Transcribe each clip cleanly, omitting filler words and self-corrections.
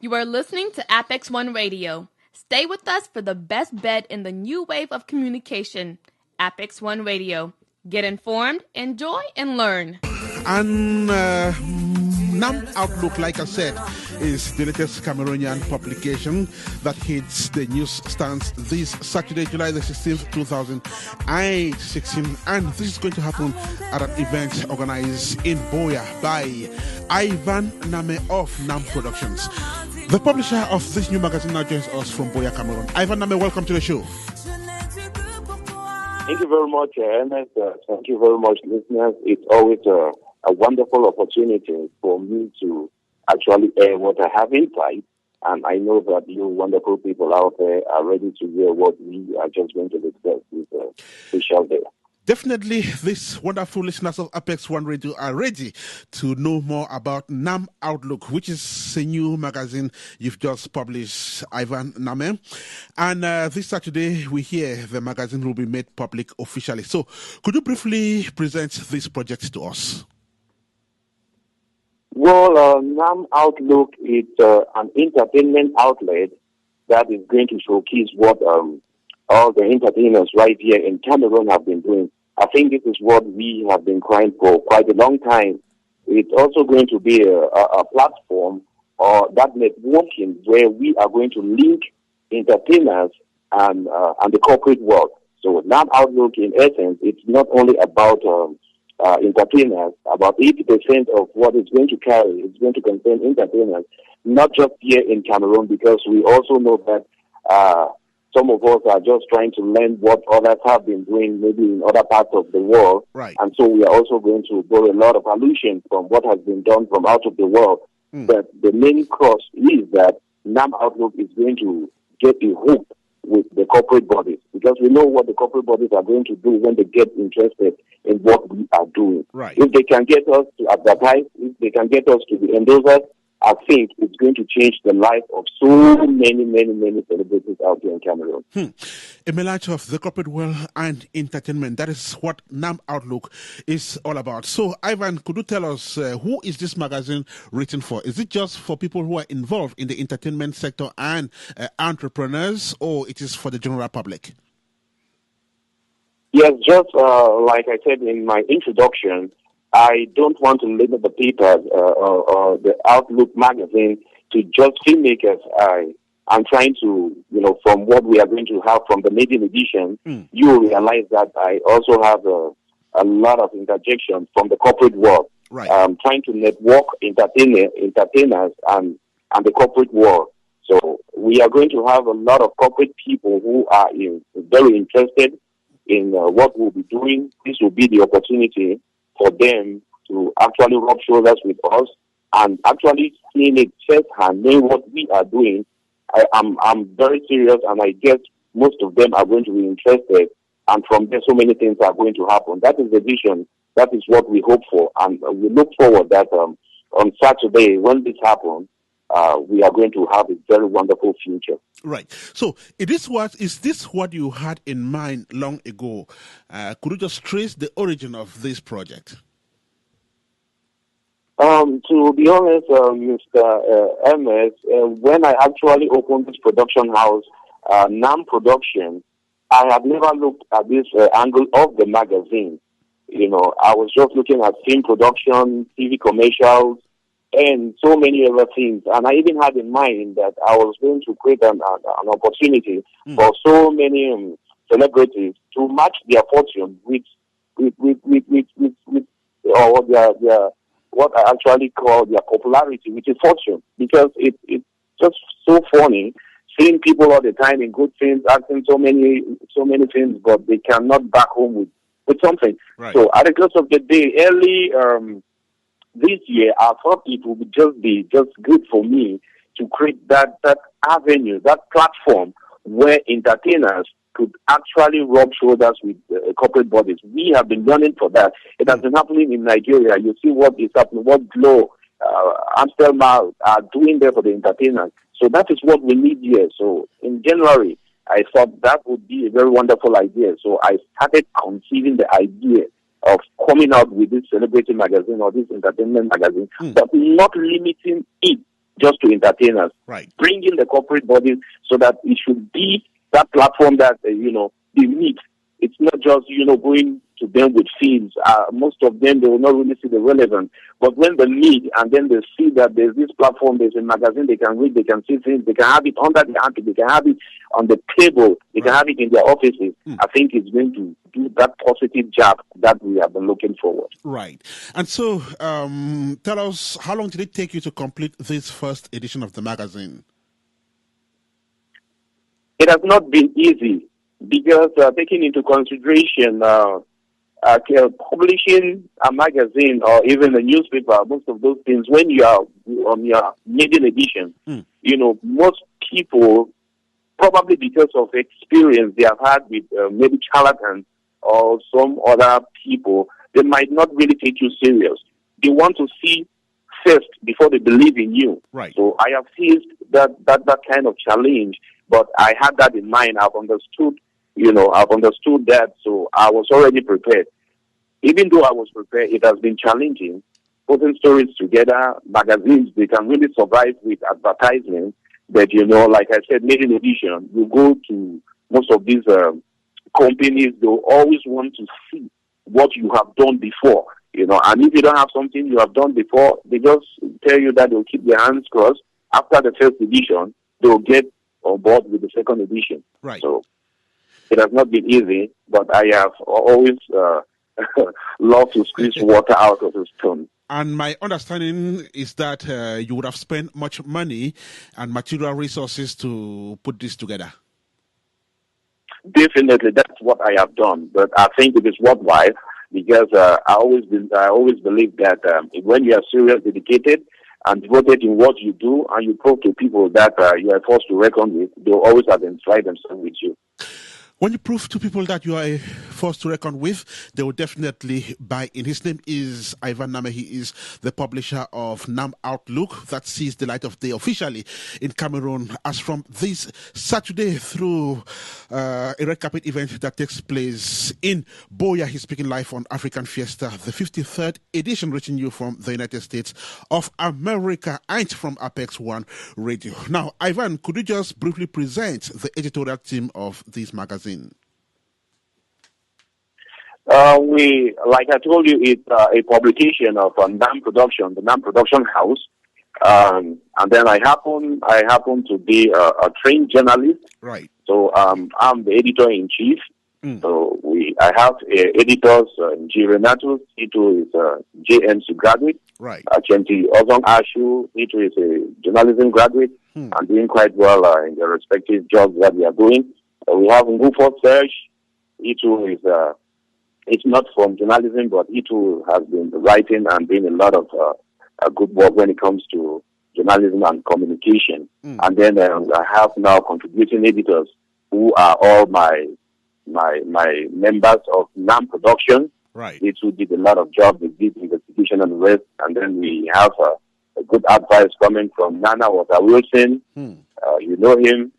You are listening to APEX1 Radio. Stay with us for the best bet in the new wave of communication. APEX1 Radio. Get informed, enjoy, and learn. And Namme Outlook, like I said, is the latest Cameroonian publication that hits the newsstands this Saturday, July the 16th, 2016. And this is going to happen at an event organized in Boya by Ivan Namme of Namme Productions. The publisher of this new magazine now joins us from Boya, Cameroon. Ivan Namme, welcome to the show. Thank you very much, Ernest. Thank you very much, listeners. It's always a wonderful opportunity for me to actually air what I have inside. And I know that you wonderful people out there are ready to hear what we are just going to discuss with Michelle there. Definitely, these wonderful listeners of APEX1 Radio are ready to know more about Namme Outlook, which is a new magazine you've just published, Ivan Namme. And this Saturday, we hear the magazine will be made public officially. So, could you briefly present this project to us? Well, Namme Outlook is an entertainment outlet that is going to showcase what all the entertainers right here in Cameroon have been doing. I think this is what we have been crying for quite a long time. It's also going to be a platform or that networking where we are going to link entertainers and the corporate world. So Namme Outlook, in essence, it's not only about entertainers. About 80% of what it's going to carry is going to contain entertainers, not just here in Cameroon, because we also know that some of us are just trying to learn what others have been doing, maybe in other parts of the world. Right. And so we are also going to borrow a lot of allusion from what has been done from out of the world. But the main cross is that Namme Outlook is going to get a hook with the corporate bodies, because we know what the corporate bodies are going to do when they get interested in what we are doing. Right. If they can get us to advertise, if they can get us to be endorsers, I think it's going to change the life of so many celebrities out here in Cameroon. A melange of the corporate world and entertainment. That is what Namme Outlook is all about. So, Ivan, could you tell us who is this magazine written for? Is it just for people who are involved in the entertainment sector and entrepreneurs, or it is for the general public? Yes, just like I said in my introduction, I don't want to limit the papers or the Outlook magazine to just filmmakers. I'm trying to, from what we are going to have from the maiden edition, you will realize that I also have a lot of interjection from the corporate world. Right. Trying to network entertainers and the corporate world. So we are going to have a lot of corporate people who are very interested in what we'll be doing. This will be the opportunity for them to actually rub shoulders with us and actually seeing it firsthand, knowing what we are doing. I'm very serious, and I guess most of them are going to be interested, and from there so many things are going to happen. That is the vision. That is what we hope for, and we look forward that on Saturday, when this happens, we are going to have a very wonderful future. Right. So, is this what you had in mind long ago? Could you just trace the origin of this project? To be honest, Mr. MS, when I actually opened this production house, Namme Production, I have never looked at this angle of the magazine. I was just looking at film production, TV commercials, and so many other things. And I even had in mind that I was going to create an opportunity for so many celebrities to match their fortune with their what I actually call their popularity, which is fortune. Because it's just so funny seeing people all the time in good things, acting so many things, but they cannot back home with something. Right. So at the close of the day, early this year, I thought it would be just good for me to create that avenue, that platform where entertainers could actually rub shoulders with corporate bodies. We have been running for that. It has been happening in Nigeria. You see what is happening, what Glow, Amsterdam are doing there for the entertainers. So that is what we need here. So in January, I thought that would be a very wonderful idea. So I started conceiving the idea of coming out with this celebrity magazine or this entertainment magazine, but not limiting it just to entertain us. Right. Bring in the corporate bodies so that it should be that platform that, they meet. It's not just, going to them with fees. Most of them, they will not really see the relevance. But when they meet and then they see that there's this platform, there's a magazine, they can read, they can see things, they can have it under the armpit, they can have it on the table, they can have it in their offices. I think it's going to do that positive job that we have been looking forward. Right. And so, tell us, how long did it take you to complete this first edition of the magazine? It has not been easy because taking into consideration publishing a magazine or even a newspaper, most of those things, when you are on your maiden edition, most people, probably because of experience they have had with maybe charlatans or some other people, they might not really take you serious. They want to see first before they believe in you. Right. So I have faced that kind of challenge, but I had that in mind. I've understood that, so I was already prepared. Even though I was prepared, it has been challenging. Putting stories together, magazines, they can really survive with advertisements. But, like I said, maiden edition, you go to most of these companies, they'll always want to see what you have done before, and if you don't have something you have done before, they just tell you that they'll keep their hands crossed. After the first edition, they'll get on board with the second edition. Right. So it has not been easy, but I have always loved to squeeze water out of a stone. And my understanding is that you would have spent much money and material resources to put this together. Definitely, that's what I have done. But I think it is worthwhile because I always believe that when you are serious, dedicated, and devoted in what you do, and you prove to people that you are forced to reckon with, they'll always identify themselves with you. When you prove to people that you are a force to reckon with, they will definitely buy in. His name is Ivan Namme. He is the publisher of Namme Outlook that sees the light of day officially in Cameroon as from this Saturday through a red carpet event that takes place in Boya. He's speaking live on African Fiesta, the 53rd edition, reaching you from the United States of America and from APEX1 Radio. Now, Ivan, could you just briefly present the editorial team of this magazine? Like I told you, it's a publication of Namme Production, the Namme Production House, and then I happen to be a trained journalist. Right. So I'm the editor in chief. So I have editors, G. Renatus, he too is a JMC graduate. Right. Chenti Ozong Ashu, he too is a journalism graduate, and doing quite well in their respective jobs that we are doing. We have Ngufo Serge, he too is it's not from journalism, but he too has been writing and doing a lot of good work when it comes to journalism and communication. And then I have now contributing editors who are all my members of Namme Production. Right. They too did a lot of jobs. They did investigation and the rest. And then we have a good advice coming from Nana Walter Wilson. You know him.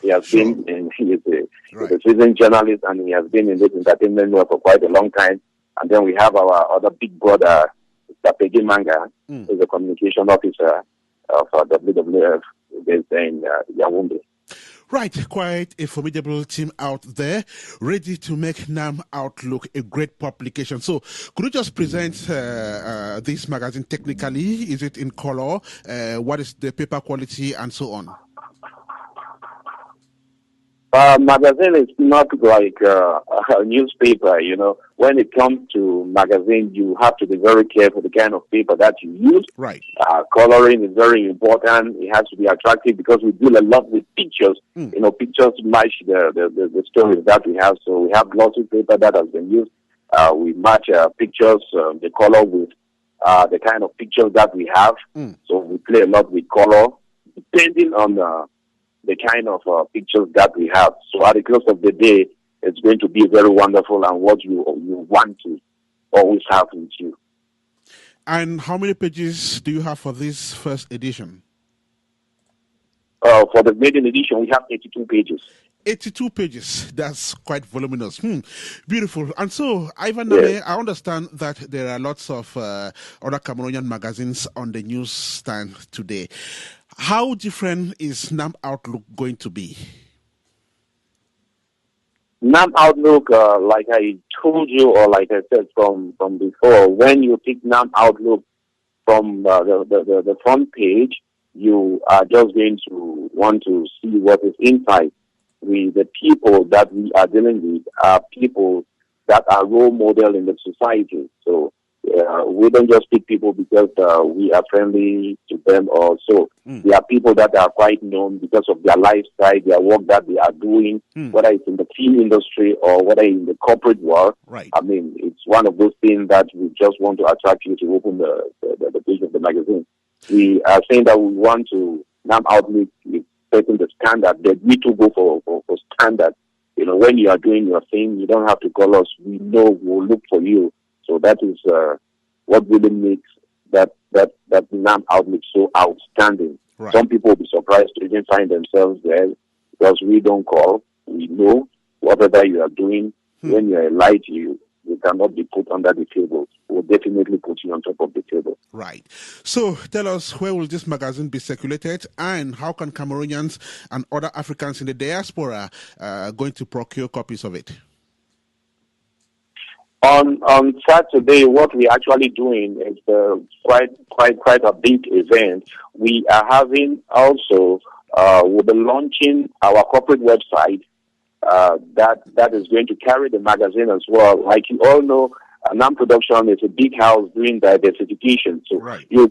He has been he's a seasoned journalist, and he has been in this entertainment world for quite a long time. And then we have our other big brother, Mr. Peggy Manga, who's a communication officer of WWF based in Yaoundé. Right, quite a formidable team out there, ready to make Namme Outlook a great publication. So, could you just present this magazine technically? Is it in color? What is the paper quality, and so on? Magazine is not like a newspaper, When it comes to magazine, you have to be very careful the kind of paper that you use. Right. Coloring is very important. It has to be attractive because we deal a lot with pictures. Pictures match the stories that we have. So we have glossy paper that has been used. We match pictures, the color with the kind of pictures that we have. So we play a lot with color, depending on the kind of pictures that we have. So at the close of the day, it's going to be very wonderful and what you want to always have with you. And how many pages do you have for this first edition? for the maiden edition, we have 82 pages. 82 pages. That's quite voluminous. Beautiful. And so, Ivan Yes. Namme, I understand that there are lots of other Cameroonian magazines on the newsstand today. How different is Namme Outlook going to be? Namme Outlook, like I told you, or like I said from before, when you pick Namme Outlook from the front page, you are just going to want to see what is inside. The people that we are dealing with are people that are role model in the society. So we don't just pick people because we are friendly to them or so. They are people that are quite known because of their lifestyle, their work that they are doing, whether it's in the film industry or whether in the corporate world. Right. I mean, it's one of those things that we just want to attract you to open the page of the magazine. We are saying that we want to Namme Outlook setting the standard, that we too go for standard. You know, when you are doing your thing, you don't have to call us. We know we'll look for you. So that is what really makes that Namme Outlook so outstanding. Right. Some people will be surprised to even find themselves there because we don't call. We know whatever you are doing. When you are a light, you cannot be put under the table. We'll definitely put you on top of the table. Right. So tell us, where will this magazine be circulated, and how can Cameroonians and other Africans in the diaspora going to procure copies of it? On Saturday, what we're actually doing is quite a big event. We are having also we'll be launching our corporate website that is going to carry the magazine as well. Like you all know, Namme Production is a big house doing diversification. So right. you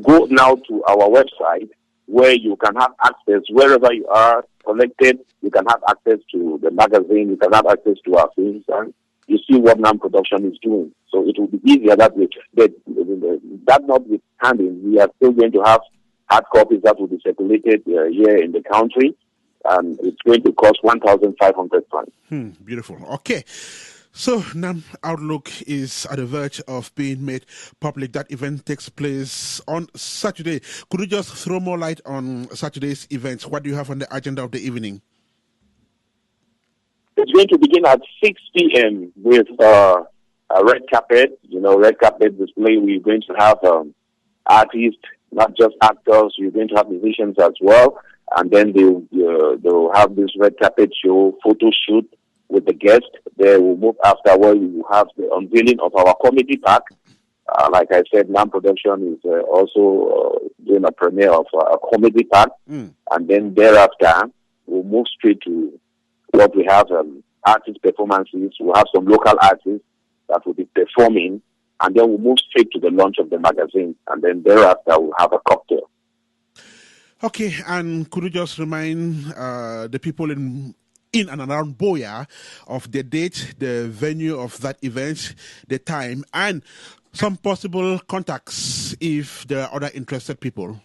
go now to our website where you can have access wherever you are connected. You can have access to the magazine. You can have access to our things, and you see what Namme Production is doing. So it will be easier that way. But that notwithstanding, we are still going to have hard copies that will be circulated here in the country. And it's going to cost 1,500 francs. Beautiful. Okay. So Namme Outlook is at the verge of being made public. That event takes place on Saturday. Could you just throw more light on Saturday's events? What do you have on the agenda of the evening? It's going to begin at 6 p.m. with a red carpet. You know, red carpet display. We're going to have artists, not just actors. We're going to have musicians as well. And then they'll have this red carpet show, photo shoot with the guest. They will move after where we will have the unveiling of our comedy pack. Like I said, Namme Production is also doing a premiere of a comedy pack. And then thereafter, we'll move straight to what we have, artist performances. We'll have some local artists that will be performing. And then we'll move straight to the launch of the magazine. And then thereafter, we'll have a cocktail. Okay, and could you just remind the people in and around Boya of the date, the venue of that event, the time, and some possible contacts if there are other interested people?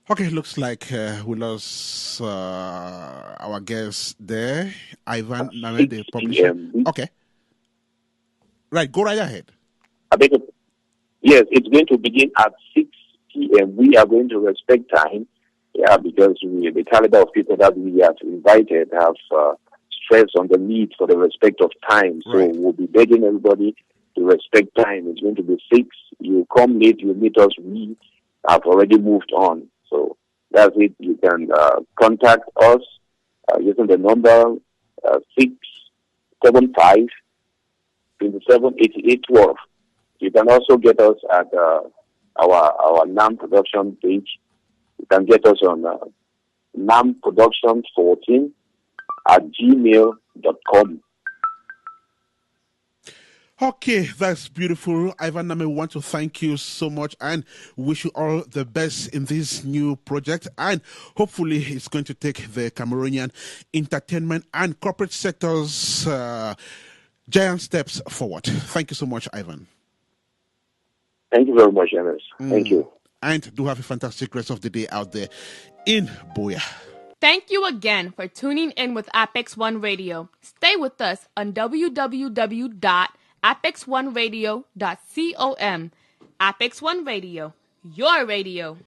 Okay, looks like we lost our guest there, Ivan Namme, the publisher. Okay. Right, go right ahead. Yes, it's going to begin at 6 p.m. We are going to respect time, because the caliber of people that we have invited have stressed on the need for the respect of time. So we'll be begging everybody to respect time. It's going to be 6. You come late, you meet us. We have already moved on. So that's it. You can contact us using the number 675 278812. You can also get us at our Namme Production page. You can get us on namproduction14@gmail.com. Okay, that's beautiful. Ivan Namme, we want to thank you so much and wish you all the best in this new project. And hopefully it's going to take the Cameroonian entertainment and corporate sectors giant steps forward. Thank you so much, Ivan. Thank you very much, Ernest. Thank you. And do have a fantastic rest of the day out there in Boya. Thank you again for tuning in with APEX1 Radio. Stay with us on www.apex1radio.com. APEX1RADIO.com. APEX1 Radio, your radio.